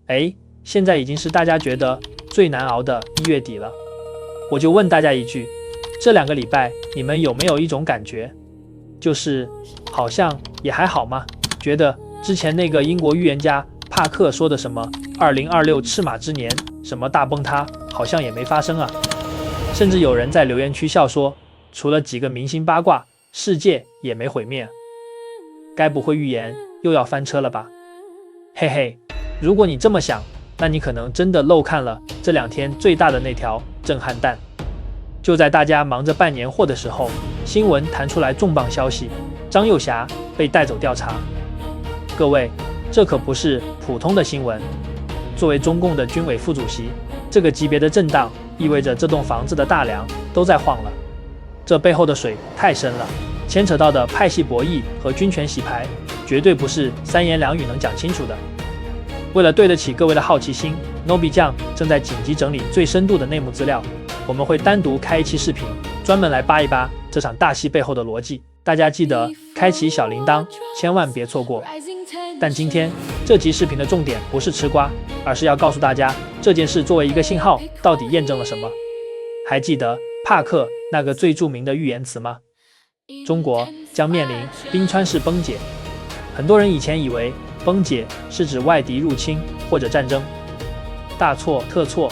哎，现在已经是大家觉得最难熬的1月底了，我就问大家一句，这2个礼拜你们有没有一种感觉，就是好像也还好嘛？觉得之前那个英国预言家帕克说的什么2026赤马之年，什么大崩塌，好像也没发生啊。甚至有人在留言区笑说，除了几个明星八卦，世界也没毁灭。该不会预言又要翻车了吧？嘿嘿，如果你这么想，那你可能真的漏看了这2天最大的那条震撼弹。就在大家忙着办年货的时候，新闻弹出来重磅消息，张又侠被带走调查。各位，这可不是普通的新闻。作为中共的军委副主席，这个级别的震荡意味着这栋房子的大梁都在晃了。这背后的水太深了，牵扯到的派系博弈和军权洗牌，绝对不是3言2语能讲清楚的。为了对得起各位的好奇心， Nobi 酱正在紧急整理最深度的内幕资料，我们会单独开一期视频，专门来扒一扒这场大戏背后的逻辑。大家记得开启小铃铛，千万别错过。但今天这集视频的重点不是吃瓜，而是要告诉大家这件事作为一个信号，到底验证了什么？还记得帕克那个最著名的预言词吗？中国将面临冰川式崩解。很多人以前以为崩解是指外敌入侵或者战争，大错特错。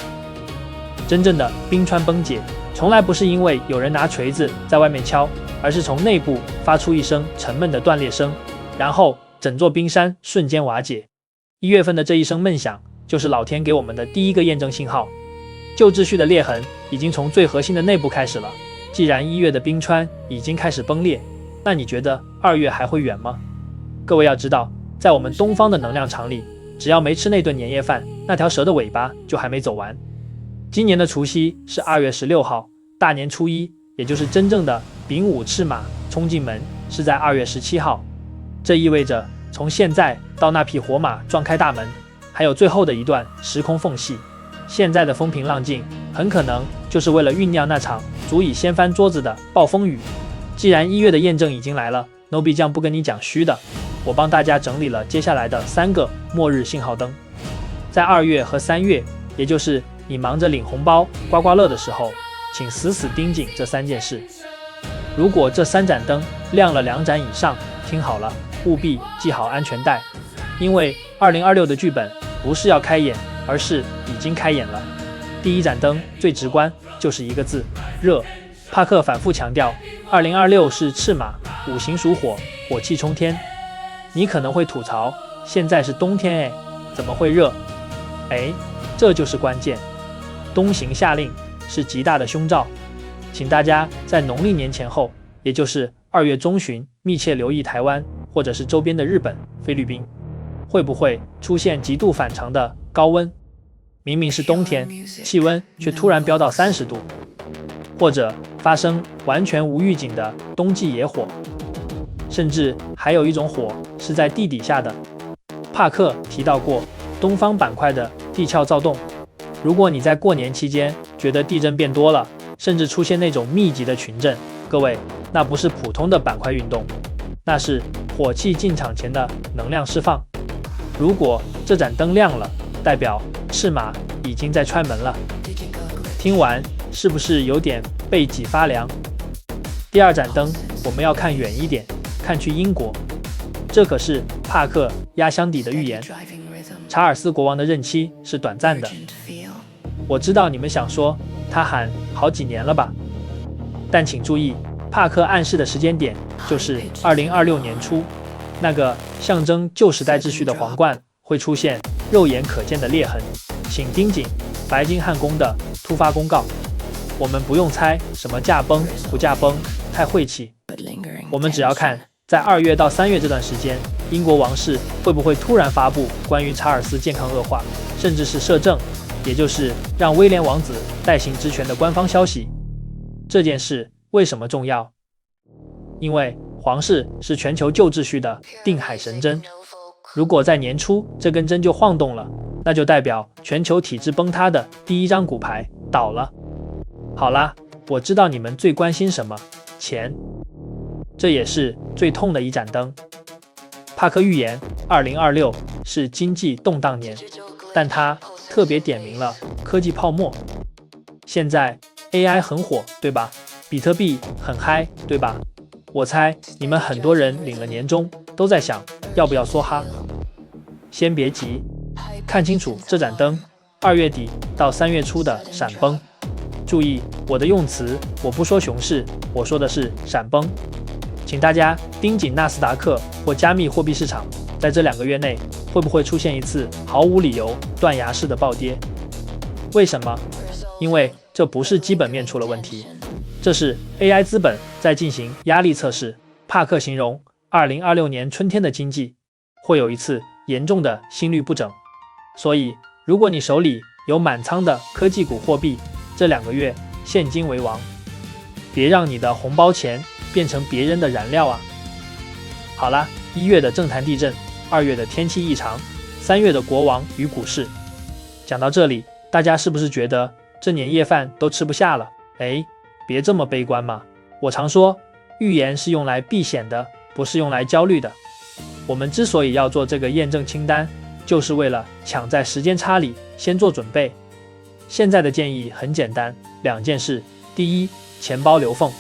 真正的冰川崩解，从来不是因为有人拿锤子在外面敲，而是从内部发出一声沉闷的断裂声，然后整座冰山瞬间瓦解。1月份的这一声闷响，就是老天给我们的第一个验证信号。旧秩序的裂痕已经从最核心的内部开始了。既然1月的冰川已经开始崩裂，那你觉得2月还会远吗？各位要知道，在我们东方的能量场里，只要没吃那顿年夜饭，那条蛇的尾巴就还没走完。今年的除夕是2月16号，大年初一，也就是真正的丙午赤马冲进门是在2月17号。这意味着从现在到那匹活马撞开大门，还有最后的一段时空缝隙。现在的风平浪静，很可能就是为了酝酿那场足以掀翻桌子的暴风雨。既然1月的验证已经来了， Nobi 酱不跟你讲虚的，我帮大家整理了接下来的3个末日信号灯。在2月和3月，也就是你忙着领红包刮刮乐的时候，请死死盯紧这3件事。如果这3盏灯亮了2盏以上，听好了，务必系好安全带，因为2026的剧本不是要开演，而是已经开演了。第1盏灯最直观，就是一个字：热。帕克反复强调，2026是赤马，五行属火，火气冲天。你可能会吐槽，现在是冬天怎么会热？这就是关键。东行下令是极大的凶兆，请大家在农历年前后，也就是2月中旬，密切留意台湾或者是周边的日本、菲律宾，会不会出现极度反常的高温？明明是冬天，气温却突然飙到30度，或者发生完全无预警的冬季野火，甚至还有一种火是在地底下的。帕克提到过东方板块的地壳躁动。如果你在过年期间觉得地震变多了，甚至出现那种密集的群震，各位，那不是普通的板块运动，那是火气进场前的能量释放。如果这盏灯亮了，代表赤马已经在踹门了。听完是不是有点背脊发凉？第2盏灯我们要看远一点，看去英国。这可是帕克压箱底的预言。查尔斯国王的任期是短暂的。我知道你们想说他喊好几年了吧，但请注意，帕克暗示的时间点就是2026年初，那个象征旧时代秩序的皇冠会出现肉眼可见的裂痕。请盯紧白金汉宫的突发公告。我们不用猜什么驾崩不驾崩，太晦气。我们只要看在2月到3月这段时间，英国王室会不会突然发布关于查尔斯健康恶化，甚至是摄政，也就是让威廉王子代行职权的官方消息。这件事为什么重要？因为皇室是全球旧秩序的定海神针，如果在年初这根针就晃动了，那就代表全球体制崩塌的第1张骨牌倒了。好啦，我知道你们最关心什么，钱。这也是最痛的1盏灯。帕克预言2026是经济动荡年，但他特别点明了科技泡沫。现在 AI 很火，对吧？比特币很嗨，对吧？我猜你们很多人领了年终都在想要不要梭哈。先别急，看清楚这盏灯，2月底到3月初的闪崩。注意我的用词，我不说熊市，我说的是闪崩。请大家盯紧纳斯达克或加密货币市场，在这2个月内会不会出现一次毫无理由断崖式的暴跌？为什么？因为这不是基本面出了问题，这是 AI 资本在进行压力测试。帕克形容2026年春天的经济会有一次严重的心律不整。所以如果你手里有满仓的科技股货币，这2个月现金为王，别让你的红包钱变成别人的燃料啊！好啦，1月的政坛地震，2月的天气异常，3月的国王与股市。讲到这里，大家是不是觉得这年夜饭都吃不下了？别这么悲观嘛！我常说，预言是用来避险的，不是用来焦虑的。我们之所以要做这个验证清单，就是为了抢在时间差里先做准备。现在的建议很简单，2件事：第一，钱包留缝，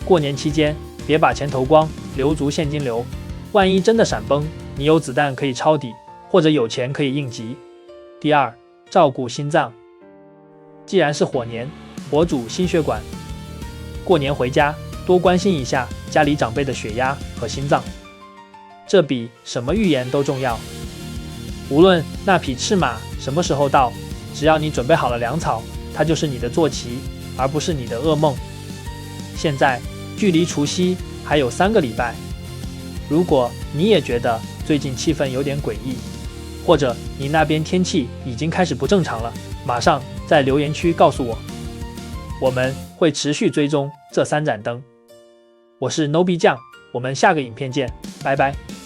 过年期间别把钱投光，留足现金流，万一真的闪崩，你有子弹可以抄底，或者有钱可以应急。第二，照顾心脏，既然是火年，火主心血管，过年回家多关心一下家里长辈的血压和心脏，这比什么预言都重要。无论那匹赤马什么时候到，只要你准备好了粮草，它就是你的坐骑，而不是你的噩梦。现在距离除夕还有3个礼拜，如果你也觉得最近气氛有点诡异，或者你那边天气已经开始不正常了，马上在留言区告诉我，我们会持续追踪这3盏灯。我是 Nobi 酱，我们下个影片见，拜拜。